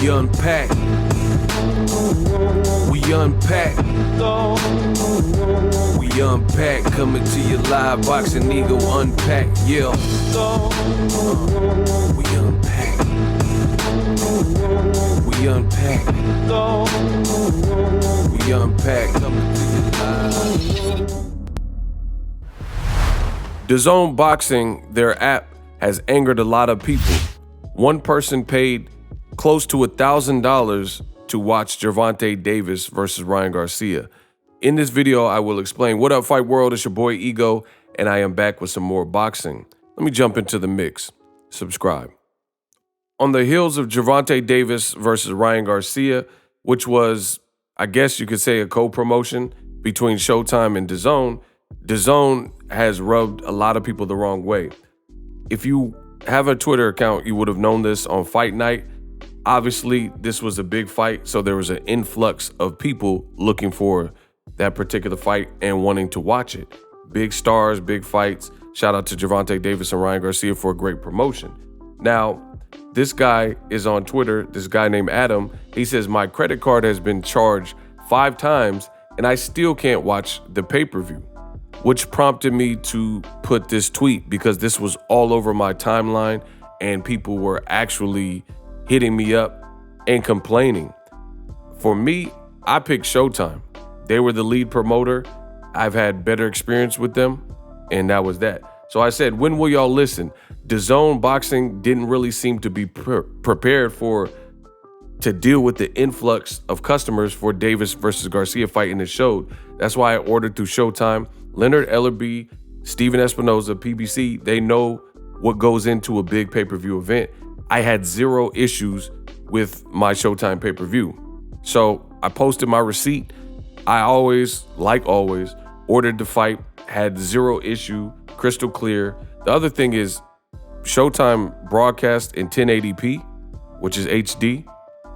We unpack. We unpack. We unpack. Coming to you live, Boxing Eagle unpack. Yeah. We unpack. We unpack. We unpack. Coming to you live. DAZN Boxing, their app, has angered a lot of people. One person paid close to $1,000 to watch Gervonta Davis versus Ryan Garcia. In this video, I will explain. What up, Fight World? It's your boy Ego, and I am back with some more boxing. Let me jump into the mix. Subscribe. On the heels of Gervonta Davis versus Ryan Garcia, which was, I guess you could say, a co-promotion between Showtime and DAZN, DAZN has rubbed a lot of people the wrong way. If you have a Twitter account, you would have known this on Fight Night. Obviously, this was a big fight, so there was an influx of people looking for that particular fight and wanting to watch it. Big stars, big fights. Shout out to Gervonta Davis and Ryan Garcia for a great promotion. Now, this guy is on Twitter, this guy named Adam. He says, my credit card has been charged 5 times and I still can't watch the pay-per-view, which prompted me to put this tweet because this was all over my timeline and people were actually hitting me up and complaining. For me, I picked Showtime. They were the lead promoter. I've had better experience with them, and that was that. So I said, when will y'all listen? DAZN Boxing didn't really seem to be prepared to deal with the influx of customers for Davis versus Garcia fight, and it showed. That's why I ordered through Showtime. Leonard Ellerbe, Steven Espinoza, PBC, they know what goes into a big pay-per-view event. I had 0 issues with my Showtime pay-per-view. So I posted my receipt. I always, like always, ordered the fight, had 0 issue, crystal clear. The other thing is Showtime broadcast in 1080p, which is HD,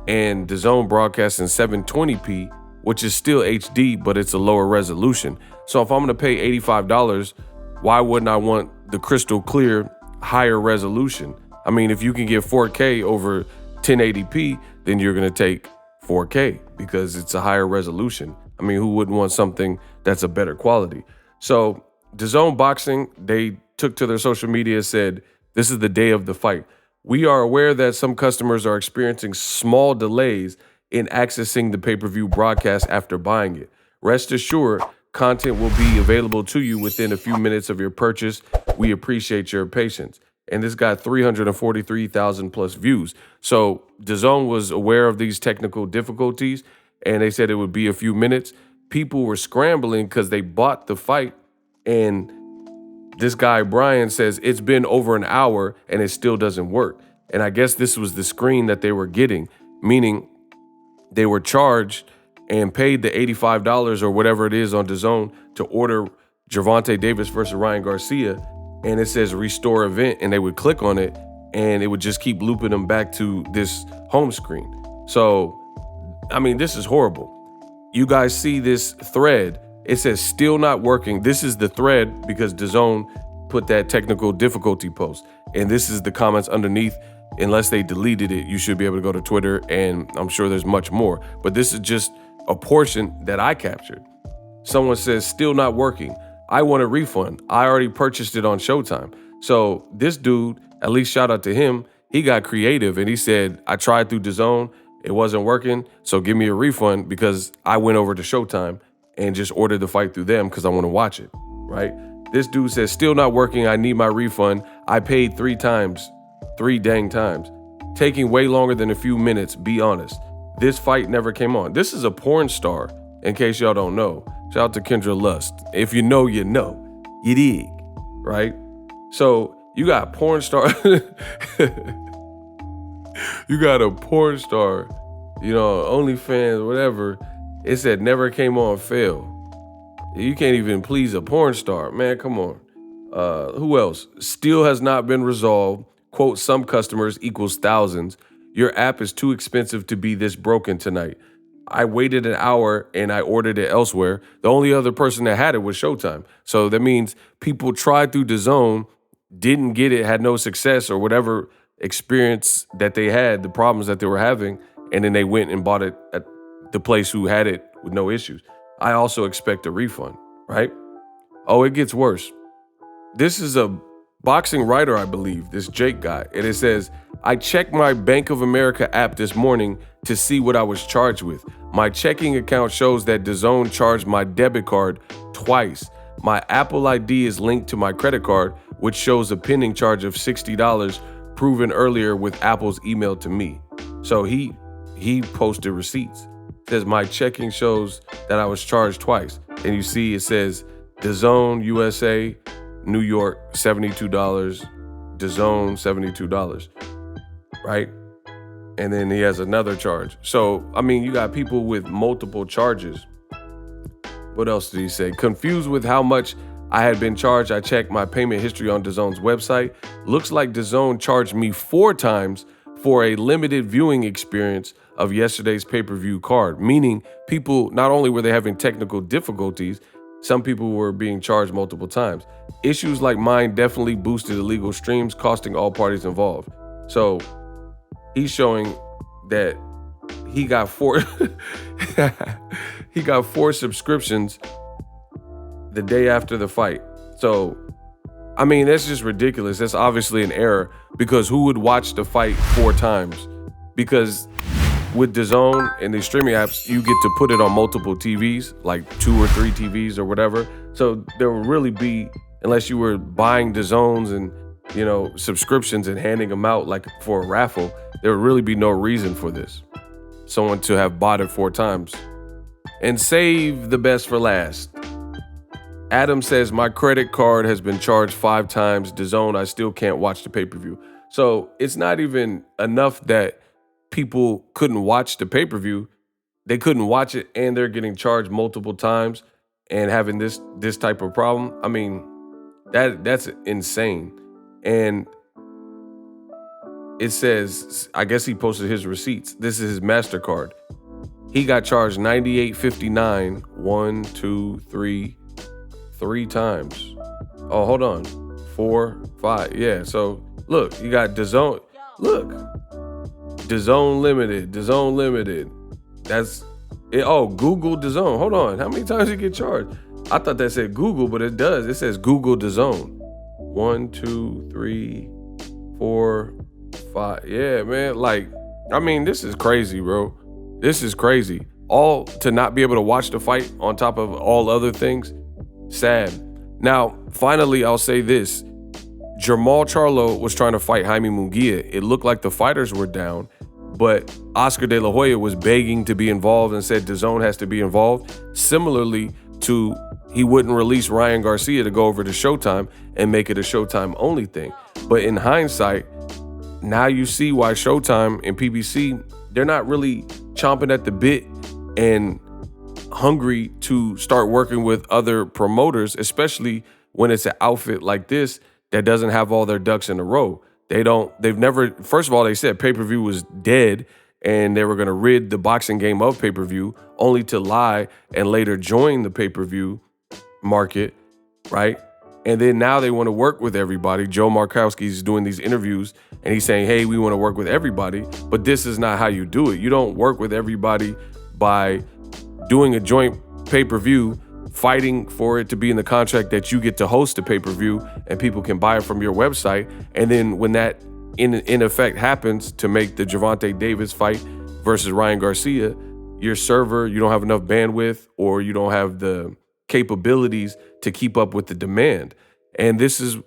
and DAZN broadcast in 720p, which is still HD, but it's a lower resolution. So if I'm gonna pay $85, why wouldn't I want the crystal clear, higher resolution? I mean, if you can get 4K over 1080p, then you're gonna take 4K because it's a higher resolution. I mean, who wouldn't want something that's a better quality? So DAZN Boxing, they took to their social media, said, this is the day of the fight. We are aware that some customers are experiencing small delays in accessing the pay-per-view broadcast after buying it. Rest assured, content will be available to you within a few minutes of your purchase. We appreciate your patience. And this got 343,000 plus views. So DAZN was aware of these technical difficulties, and they said it would be a few minutes. People were scrambling because they bought the fight, and this guy, Brian, says it's been over an hour and it still doesn't work. And I guess this was the screen that they were getting, meaning they were charged and paid the $85 or whatever it is on DAZN to order Gervonta Davis versus Ryan Garcia, and it says restore event, and they would click on it and it would just keep looping them back to this home screen. So, I mean, this is horrible. You guys see this thread, it says still not working. This is the thread because DAZN put that technical difficulty post, and this is the comments underneath. Unless they deleted it, you should be able to go to Twitter, and I'm sure there's much more, but this is just a portion that I captured. Someone says still not working. I want a refund. I already purchased it on Showtime. So this dude, at least shout out to him, he got creative and he said, I tried through DAZN, it wasn't working, so give me a refund because I went over to Showtime and just ordered the fight through them because I want to watch it, right? This dude says, still not working, I need my refund. I paid 3 times, 3 dang times. Taking way longer than a few minutes, be honest. This fight never came on. This is a porn star, in case y'all don't know. Shout out to Kendra Lust. If you know, you know. You dig, right? So you got porn star. You got a porn star, you know, OnlyFans, whatever. It said never came on, fail. You can't even please a porn star. Man, come on. Who else? Still has not been resolved. Quote, some customers equals thousands. Your app is too expensive to be this broken tonight. I waited an hour and I ordered it elsewhere. The only other person that had it was Showtime. So that means people tried through DAZN, didn't get it, had no success or whatever experience that they had, the problems that they were having, and then they went and bought it at the place who had it with no issues. I also expect a refund, right? Oh, it gets worse. This is a boxing writer, I believe, this Jake guy. And it says, I checked my Bank of America app this morning to see what I was charged with. My checking account shows that DAZN charged my debit card twice. My Apple ID is linked to my credit card, which shows a pending charge of $60 proven earlier with Apple's email to me. So he posted receipts. It says my checking shows that I was charged twice. And you see it says DAZN USA, New York, $72, DAZN, $72, right? And then he has another charge. So, I mean, you got people with multiple charges. What else did he say? Confused with how much I had been charged, I checked my payment history on DAZN's website. Looks like DAZN charged me 4 times for a limited viewing experience of yesterday's pay-per-view card, meaning people, not only were they having technical difficulties, some people were being charged multiple times. Issues like mine definitely boosted illegal streams, costing all parties involved. So he's showing that he got 4 he got 4 subscriptions the day after the fight. So, I mean, that's just ridiculous. That's obviously an error, because who would watch the fight 4 times? Because with DAZN and the streaming apps, you get to put it on multiple TVs, like 2 or 3 TVs or whatever. So there will really be, unless you were buying DAZNs and, you know, subscriptions and handing them out like for a raffle, there would really be no reason for this. Someone to have bought it 4 times. And save the best for last. Adam says, my credit card has been charged 5 times. DAZN, I still can't watch the pay-per-view. So it's not even enough that people couldn't watch the pay-per-view. They couldn't watch it and they're getting charged multiple times and having this type of problem. I mean, that's insane. And it says, I guess he posted his receipts. This is his MasterCard. He got charged $98.59, 1, 2, 3 times. Oh, hold on. 4, 5. Yeah, so look, you got DAZN. Look. DAZN Limited. That's it. Oh, Google DAZN. Hold on. How many times did you get charged? I thought that said Google, but it does. It says Google DAZN. 1, 2, 3, 4, 5. Yeah, man. Like, I mean, this is crazy, bro. This is crazy. All to not be able to watch the fight on top of all other things. Sad. Now, finally, I'll say this. Jermall Charlo was trying to fight Jaime Munguia. It looked like the fighters were down, but Oscar De La Hoya was begging to be involved and said DAZN has to be involved. Similarly to, he wouldn't release Ryan Garcia to go over to Showtime and make it a Showtime only thing. But in hindsight, now you see why Showtime and PBC, they're not really chomping at the bit and hungry to start working with other promoters, especially when it's an outfit like this that doesn't have all their ducks in a row. They've never, first of all, they said pay-per-view was dead and they were going to rid the boxing game of pay-per-view, only to lie and later join the pay-per-view market, right? And then now they want to work with everybody. Joe Markowski's doing these interviews and he's saying, hey, we want to work with everybody, but this is not how you do it. You don't work with everybody by doing a joint pay-per-view, fighting for it to be in the contract that you get to host the pay-per-view and people can buy it from your website. And then when that in effect happens to make the Gervonta Davis fight versus Ryan Garcia, your server, you don't have enough bandwidth or you don't have the capabilities to keep up with the demand. And this is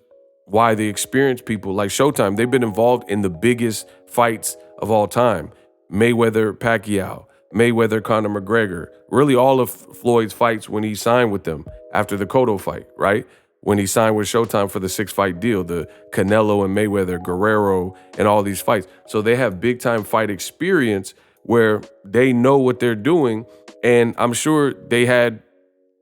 why the experienced people like Showtime, they've been involved in the biggest fights of all time. Mayweather, Pacquiao, Mayweather, Conor McGregor, really all of Floyd's fights when he signed with them after the Cotto fight, right? When he signed with Showtime for the 6-fight deal, the Canelo and Mayweather, Guerrero, and all these fights. So they have big time fight experience where they know what they're doing. And I'm sure they had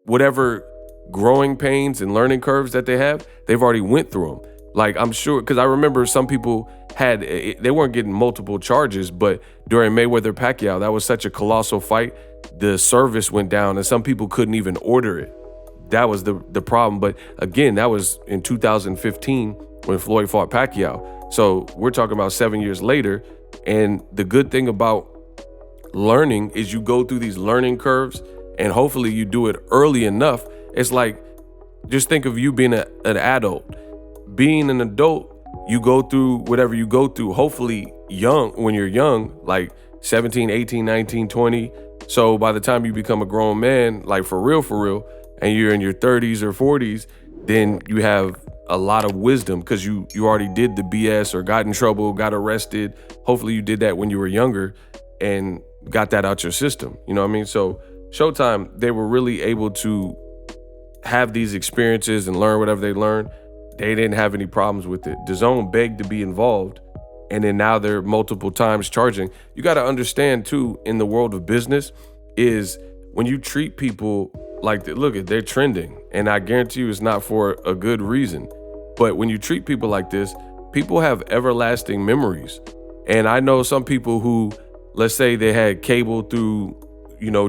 whatever growing pains and learning curves that they have, they've already went through them. Like, I'm sure, because I remember some people they weren't getting multiple charges, but during Mayweather Pacquiao, that was such a colossal fight. The service went down and some people couldn't even order it. That was the problem. But again, that was in 2015 when Floyd fought Pacquiao. So we're talking about 7 years later. And the good thing about learning is you go through these learning curves, and hopefully you do it early enough. It's like, just think of you being an adult. Being an adult, you go through whatever you go through, hopefully young, when you're young, like 17, 18, 19, 20. So by the time you become a grown man, like for real, and you're in your 30s or 40s, then you have a lot of wisdom because you already did the BS or got in trouble, got arrested. Hopefully you did that when you were younger and got that out your system. You know what I mean? So Showtime, they were really able to have these experiences and learn whatever they learned. They didn't have any problems with it. DAZN begged to be involved, and then now they're multiple times charging. You got to understand too, in the world of business, is when you treat people like that, look, they're trending, and I guarantee you it's not for a good reason. But when you treat people like this, people have everlasting memories. And I know some people who, let's say they had cable through,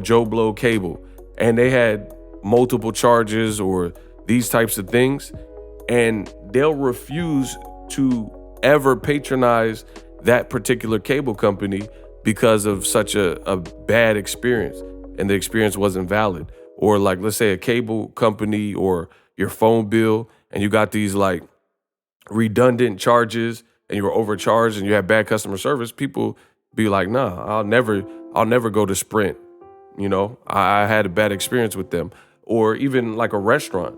Joe Blow cable, and they had multiple charges or these types of things, and they'll refuse to ever patronize that particular cable company because of such a bad experience, and the experience wasn't valid. Or like, let's say a cable company or your phone bill, and you got these like redundant charges and you were overcharged and you had bad customer service, people be like, nah, I'll never go to Sprint. I had a bad experience with them. Or even like a restaurant.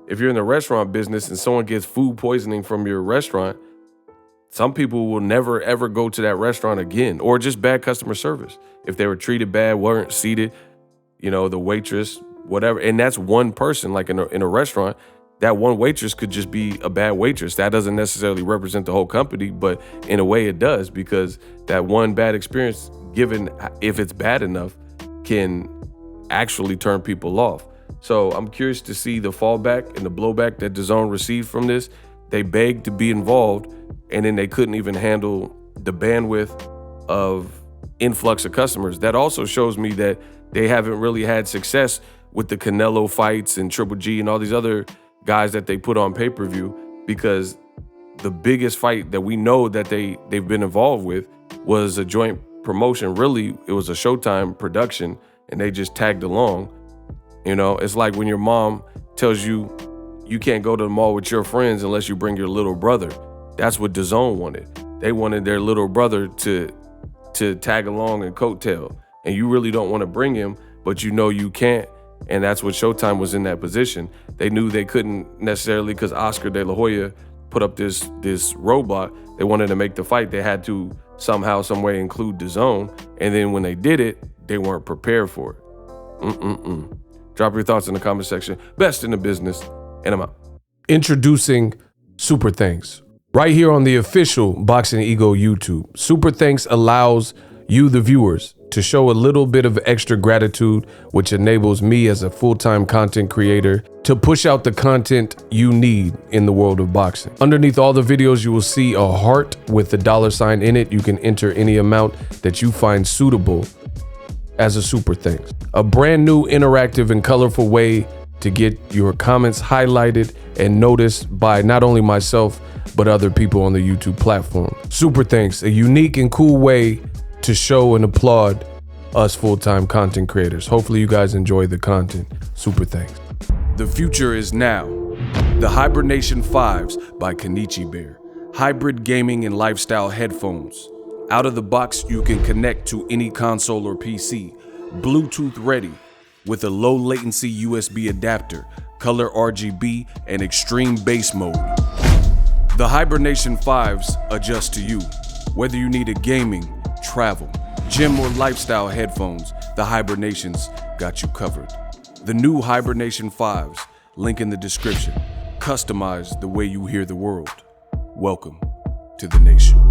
If you're in the restaurant business and someone gets food poisoning from your restaurant, some people will never, ever go to that restaurant again, or just bad customer service. If they were treated bad, weren't seated, the waitress, whatever. And that's one person, like in a restaurant, that one waitress could just be a bad waitress. That doesn't necessarily represent the whole company, but in a way it does, because that one bad experience, given if it's bad enough, can actually turn people off. So I'm curious to see the fallback and the blowback that DAZN received from this. They begged to be involved, and then they couldn't even handle the bandwidth of influx of customers. That also shows me that they haven't really had success with the Canelo fights and Triple G and all these other guys that they put on pay-per-view, because the biggest fight that we know that they've been involved with was a joint promotion. Really, it was a Showtime production, and they just tagged along. It's like when your mom tells you you can't go to the mall with your friends unless you bring your little brother. That's what DAZN wanted. They wanted their little brother to tag along and coattail, and you really don't want to bring him, but you can't. And that's what Showtime was in that position. They knew they couldn't necessarily, because Oscar De La Hoya put up this roadblock. They wanted to make the fight. They had to somehow, some way include DAZN. And then when they did it, they weren't prepared for it. Drop your thoughts in the comment section. Best in the business, and I'm out. Introducing Super Thanks, right here on the official Boxing Ego YouTube. Super Thanks allows you, the viewers, to show a little bit of extra gratitude, which enables me as a full-time content creator to push out the content you need in the world of boxing. Underneath all the videos, you will see a heart with the $sign in it. You can enter any amount that you find suitable as a Super Thanks. A brand new, interactive, and colorful way to get your comments highlighted and noticed by not only myself, but other people on the YouTube platform. Super Thanks, a unique and cool way to show and applaud us full-time content creators. Hopefully you guys enjoy the content. Super Thanks. The future is now. The Hibernation 5s by Kenichi Bear. Hybrid gaming and lifestyle headphones. Out of the box, you can connect to any console or PC. Bluetooth ready with a low latency USB adapter, color RGB, and extreme bass mode. The Hibernation 5s adjust to you. Whether you need a gaming, travel, gym, or lifestyle headphones, the Hibernations got you covered. The new Hibernation 5s, link in the description. Customize the way you hear the world. Welcome to the nation.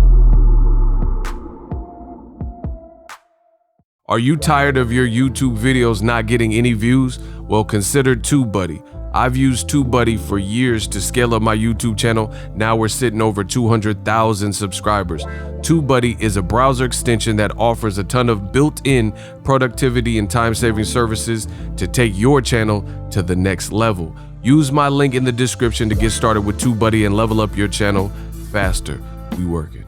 Are you tired of your YouTube videos not getting any views? Well, consider TubeBuddy. I've used TubeBuddy for years to scale up my YouTube channel. Now we're sitting over 200,000 subscribers. TubeBuddy is a browser extension that offers a ton of built-in productivity and time-saving services to take your channel to the next level. Use my link in the description to get started with TubeBuddy and level up your channel faster. We working.